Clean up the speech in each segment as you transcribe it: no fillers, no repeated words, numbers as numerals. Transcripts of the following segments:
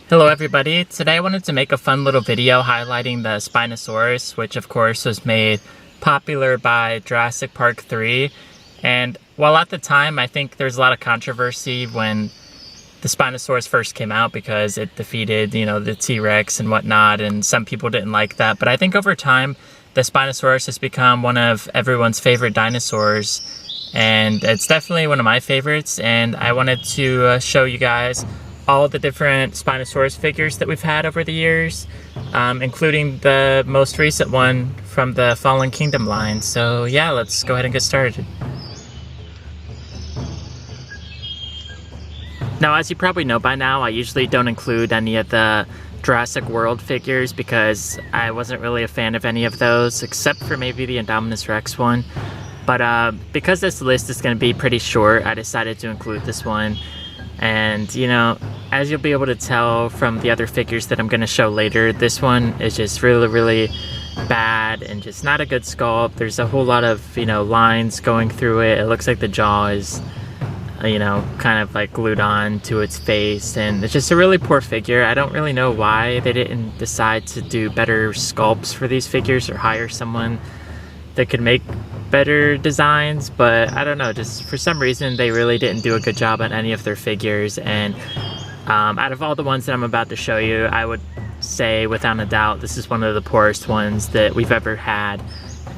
Hello everybody, today I wanted to make a fun little video highlighting the Spinosaurus, which of course was made popular by Jurassic Park 3. And while at the time I think there's a lot of controversy when the Spinosaurus first came out because it defeated, the T-Rex and whatnot, and some people didn't like that. But I think over time the Spinosaurus has become one of everyone's favorite dinosaurs, and it's definitely one of my favorites. And I wanted to show you guys all the different Spinosaurus figures that we've had over the years, including the most recent one from the Fallen Kingdom line. So yeah, let's go ahead and get started. Now, as you probably know by now, I usually don't include any of the Jurassic World figures because I wasn't really a fan of any of those, except for maybe the Indominus Rex one. But because this list is going to be pretty short, I decided to include this one. And as you'll be able to tell from the other figures that I'm going to show later, this one is just really bad and just not a good sculpt. There's a whole lot of lines going through it. It looks like the jaw is kind of like glued on to its face, and it's just a really poor figure. I don't really know why they didn't decide to do better sculpts for these figures or hire someone that could make better designs, but I don't know, just for some reason they really didn't do a good job on any of their figures. And out of all the ones that I'm about to show you, I would say without a doubt this is one of the poorest ones that we've ever had.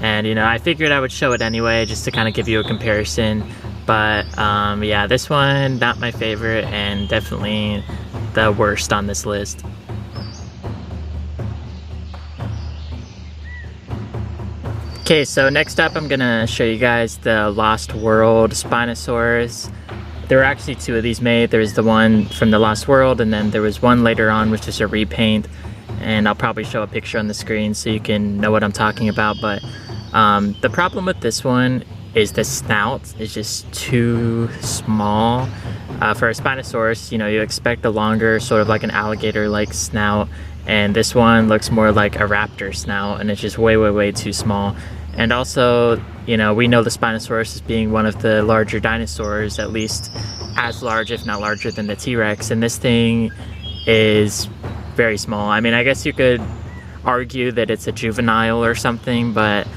And I figured I would show it anyway just to kind of give you a comparison. But yeah, this one, not my favorite and definitely the worst on this list. Okay, so next up I'm gonna show you guys the Lost World Spinosaurus. There were actually two of these made. There was the one from the Lost World, and then there was one later on which is a repaint, and I'll probably show a picture on the screen so you can know what I'm talking about. But the problem with this one is the snout is just too small. For a Spinosaurus, you expect a longer, sort of like an alligator-like snout, and this one looks more like a raptor snout, and it's just way too small. And also, we know the Spinosaurus as being one of the larger dinosaurs, at least as large, if not larger than the T-Rex, and this thing is very small. I mean, I guess you could argue that it's a juvenile or something, but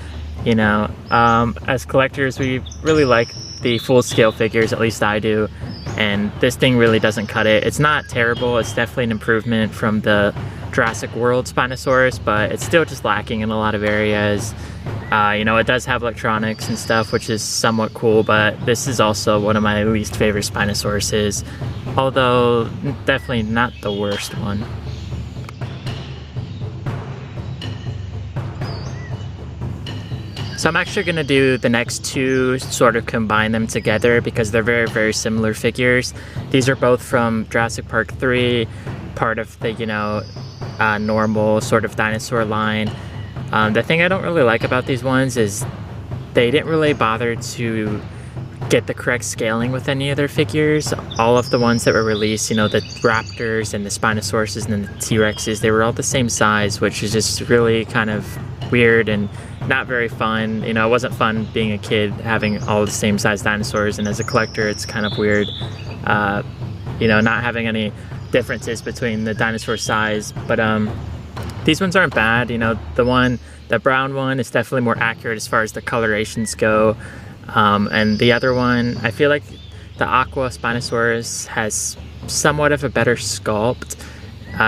as collectors, we really like the full-scale figures, at least I do, and this thing really doesn't cut it. It's not terrible, it's definitely an improvement from the Jurassic World Spinosaurus, but it's still just lacking in a lot of areas. It does have electronics and stuff, which is somewhat cool, but this is also one of my least favorite Spinosauruses, although definitely not the worst one. So I'm actually going to do the next two, sort of combine them together because they're very similar figures. These are both from Jurassic Park 3, part of the, normal sort of dinosaur line. The thing I don't really like about these ones is they didn't really bother to get the correct scaling with any of their figures. All of the ones that were released, the Raptors and the Spinosauruses and the T-Rexes, they were all the same size, which is just really kind of weird and not very fun. It wasn't fun being a kid having all the same size dinosaurs, and as a collector it's kind of weird, not having any differences between the dinosaur size. But these ones aren't bad. The brown one is definitely more accurate as far as the colorations go, and the other one, I feel like the Aqua Spinosaurus has somewhat of a better sculpt.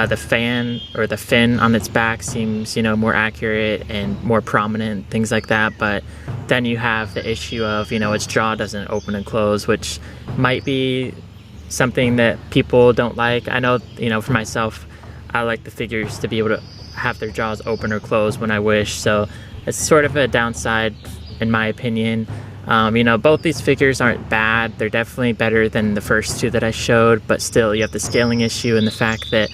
The fin on its back seems more accurate and more prominent, things like that. But then you have the issue of its jaw doesn't open and close, which might be something that people don't like. I know for myself, I like the figures to be able to have their jaws open or close when I wish, so it's sort of a downside in my opinion. Both these figures aren't bad. They're definitely better than the first two that I showed, but still you have the scaling issue and the fact that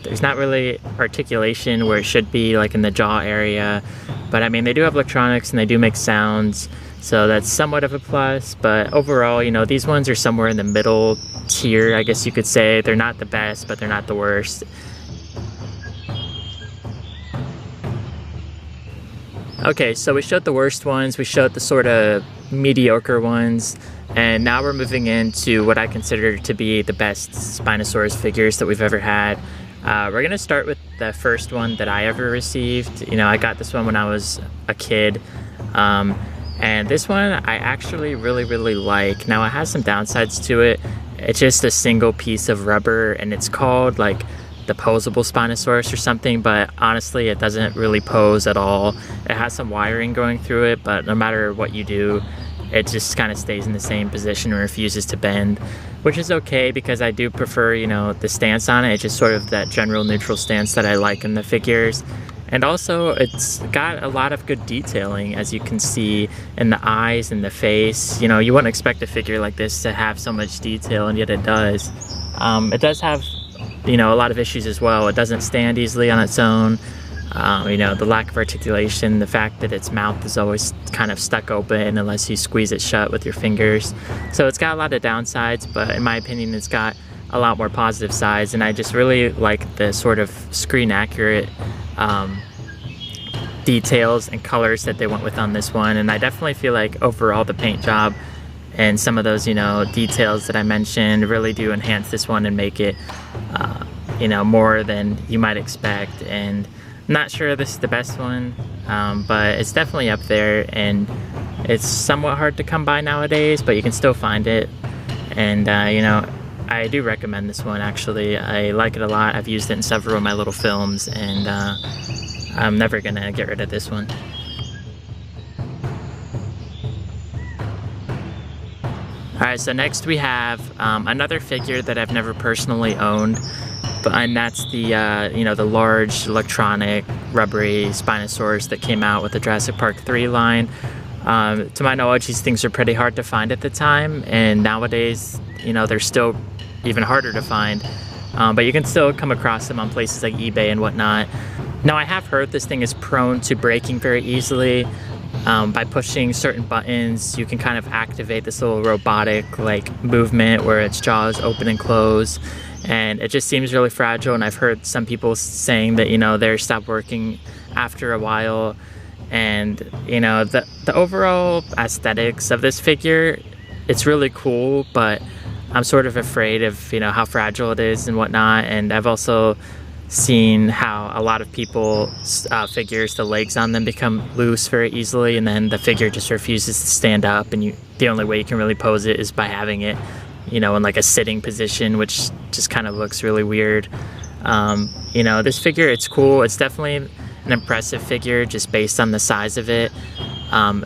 there's not really articulation where it should be, like in the jaw area. But I mean, they do have electronics and they do make sounds, so that's somewhat of a plus. But overall, these ones are somewhere in the middle tier, I guess you could say. They're not the best, but they're not the worst. Okay, so we showed the worst ones, we showed the sort of mediocre ones, and now we're moving into what I consider to be the best Spinosaurus figures that we've ever had. We're gonna start with the first one that I ever received. You know, I got this one when I was a kid. And this one I actually really like. Now it has some downsides to it. It's just a single piece of rubber, and it's called like the Poseable Spinosaurus or something, but honestly it doesn't really pose at all. It has some wiring going through it, but no matter what you do, it just kind of stays in the same position and refuses to bend, which is okay because I do prefer, you know, the stance on it. It's just sort of that general neutral stance that I like in the figures. And also it's got a lot of good detailing, as you can see in the eyes and the face. You know, you wouldn't expect a figure like this to have so much detail, and yet it does. It does have, you know, a lot of issues as well. It doesn't stand easily on its own. You know, the lack of articulation, the fact that its mouth is always kind of stuck open unless you squeeze it shut with your fingers. So it's got a lot of downsides, but in my opinion it's got a lot more positive sides, and I just really like the sort of screen accurate details and colors that they went with on this one. And I definitely feel like overall the paint job and some of those, you know, details that I mentioned really do enhance this one and make it you know, more than you might expect. And I'm not sure this is the best one, but it's definitely up there, and it's somewhat hard to come by nowadays, but you can still find it. And you know, I do recommend this one actually. I like it a lot. I've used it in several of my little films, and I'm never gonna get rid of this one. Alright, so next we have another figure that I've never personally owned, and that's the you know, the large electronic rubbery Spinosaurus that came out with the Jurassic Park 3 line. To my knowledge, these things are pretty hard to find at the time, and nowadays, you know, they're still even harder to find, but you can still come across them on places like eBay and whatnot. Now, I have heard this thing is prone to breaking very easily. By pushing certain buttons, you can kind of activate this little robotic like movement where its jaws open and close, and it just seems really fragile. And I've heard some people saying that, you know, they're stopped working after a while. And you know, the overall aesthetics of this figure, it's really cool, but I'm sort of afraid of, you know, how fragile it is and whatnot. And I've also seen how a lot of people figures, the legs on them become loose very easily, and then the figure just refuses to stand up, and the only way you can really pose it is by having it, you know, in like a sitting position, which just kind of looks really weird. You know, this figure, it's cool. It's definitely an impressive figure just based on the size of it.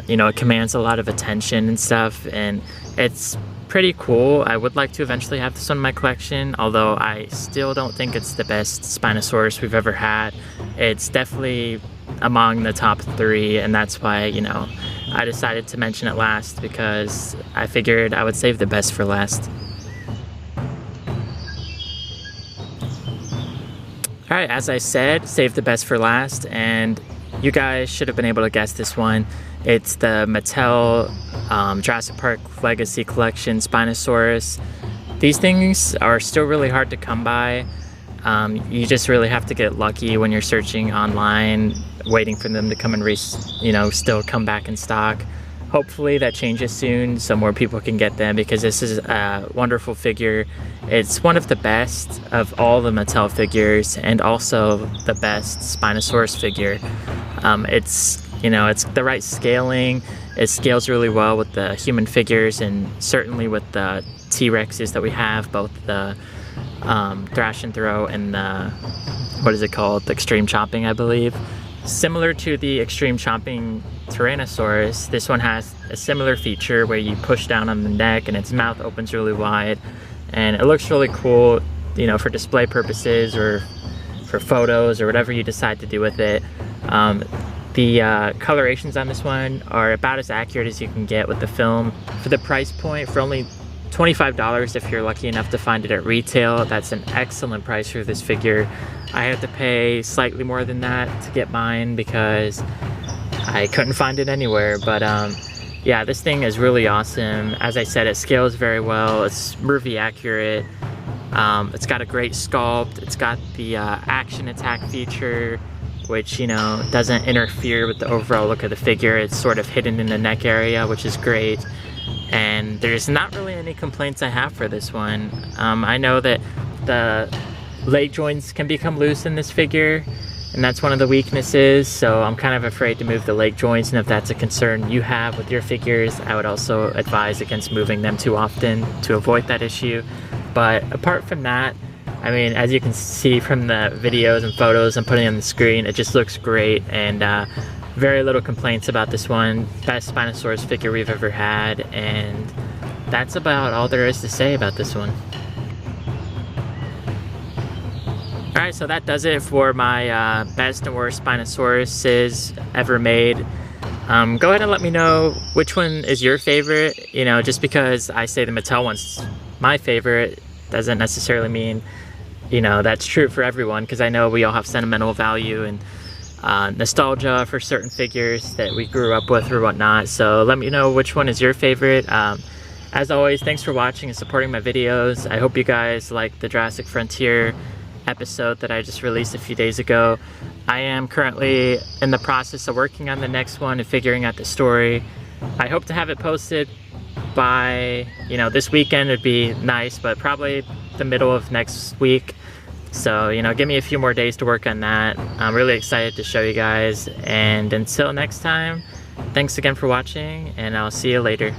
You know, it commands a lot of attention and stuff, and it's pretty cool. I would like to eventually have this one in my collection, although I still don't think it's the best Spinosaurus we've ever had. It's definitely among the top 3, and that's why, you know, I decided to mention it last, because I figured I would save the best for last. Alright, as I said, save the best for last, and you guys should have been able to guess this one. It's the Mattel Jurassic Park Legacy Collection Spinosaurus. These things are still really hard to come by. You just really have to get lucky when you're searching online, waiting for them to come and you know, still come back in stock. Hopefully that changes soon so more people can get them, because this is a wonderful figure. It's one of the best of all the Mattel figures, and also the best Spinosaurus figure. It's, you know, it's the right scaling. It scales really well with the human figures, and certainly with the T-Rexes that we have, both the Thrash and Throw and the, what is it called, the Extreme Chomping, I believe. Similar to the Extreme Chomping Tyrannosaurus, this one has a similar feature where you push down on the neck and its mouth opens really wide, and it looks really cool, you know, for display purposes or for photos or whatever you decide to do with it. The colorations on this one are about as accurate as you can get with the film. For the price point, for only $25 if you're lucky enough to find it at retail, that's an excellent price for this figure. I had to pay slightly more than that to get mine because I couldn't find it anywhere, but yeah, this thing is really awesome. As I said, it scales very well. It's movie accurate. It's got a great sculpt. It's got the action attack feature, which, you know, doesn't interfere with the overall look of the figure. It's sort of hidden in the neck area, which is great. And there's not really any complaints I have for this one. I know that the leg joints can become loose in this figure, and that's one of the weaknesses, so I'm kind of afraid to move the leg joints, and if that's a concern you have with your figures, I would also advise against moving them too often to avoid that issue. But apart from that, I mean, as you can see from the videos and photos I'm putting on the screen, it just looks great, and very little complaints about this one. Best Spinosaurus figure we've ever had, and that's about all there is to say about this one. Alright, so that does it for my best and worst Spinosauruses ever made. Go ahead and let me know which one is your favorite. You know, just because I say the Mattel one's my favorite doesn't necessarily mean, you know, that's true for everyone, because I know we all have sentimental value and nostalgia for certain figures that we grew up with or whatnot. So let me know which one is your favorite. As always, thanks for watching and supporting my videos. I hope you guys like the Jurassic Frontier episode that I just released a few days ago. I am currently in the process of working on the next one and figuring out the story. I hope to have it posted by, you know, this weekend would be nice, but probably the middle of next week. So, you know, give me a few more days to work on that. I'm really excited to show you guys, and until next time, thanks again for watching, and I'll see you later.